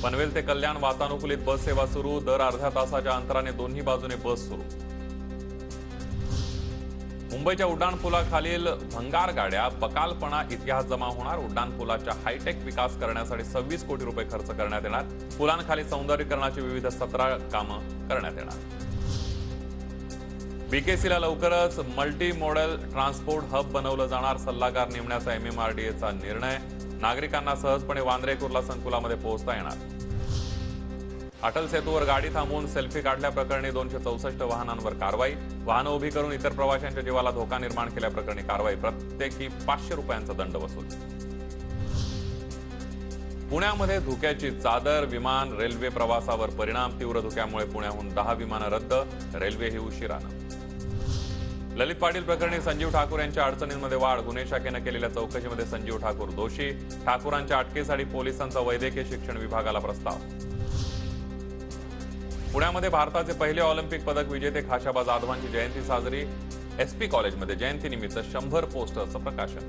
पनवेल ते कल्याण वातानुकूलित बस सेवा सुरू, दर अर्ध्या तासाच्या अंतराने दोन्ही बाजूने बस सुरू। मुंबईच्या उड्डाणपुलाखालील भंगार गाड्या बकालपणा इतिहास जमा होणार। उड्डाणपुलाच्या हायटेक विकास करण्यासाठी 26 कोटी रुपये खर्च करण्यात येणार। पुलांखाली सौंदर्यीकरणाची विविध 17 कामं करण्यात येणार। बीकेसीला लवकरच मल्टी मॉडेल ट्रान्सपोर्ट हब बनवलं जाणार। सल्लागार नेमण्याचा MMRDAचा निर्णय। नागरिकांना सहजपणे वांद्रे कुर्ला संकुलामध्ये पोहोचता येणार। अटल सेतूवर गाडी थांबवून सेल्फी काढल्याप्रकरणी 264 वाहनांवर कारवाई। वाहनं उभी करून इतर प्रवाशांच्या जीवाला धोका निर्माण केल्याप्रकरणी कारवाई। प्रत्येकी 500 रुपयांचा दंड वसूल। पुण्यामध्ये धुक्याची चादर। विमान रेल्वे प्रवासावर परिणाम। तीव्र धुक्यामुळे पुण्याहून 10 विमानं रद्द, रेल्वेही उशिरानं। ललित पाटील प्रकरणी संजीव ठाकूर यांच्या अडचणींमध्ये वाढ। गुन्हे शाखेनं केलेल्या चौकशीमध्ये संजीव ठाकूर दोषी। ठाकूरांच्या अटकेसाठी पोलिसांचा वैद्यकीय शिक्षण विभागाला प्रस्ताव। पुण्यामध्ये भारताचे पहिले ऑलिम्पिक पदक विजेते खाशाबा जाधवांची जयंती साजरी। SP कॉलेजमध्ये जयंतीनिमित्त 100 पोस्टरचं प्रकाशन।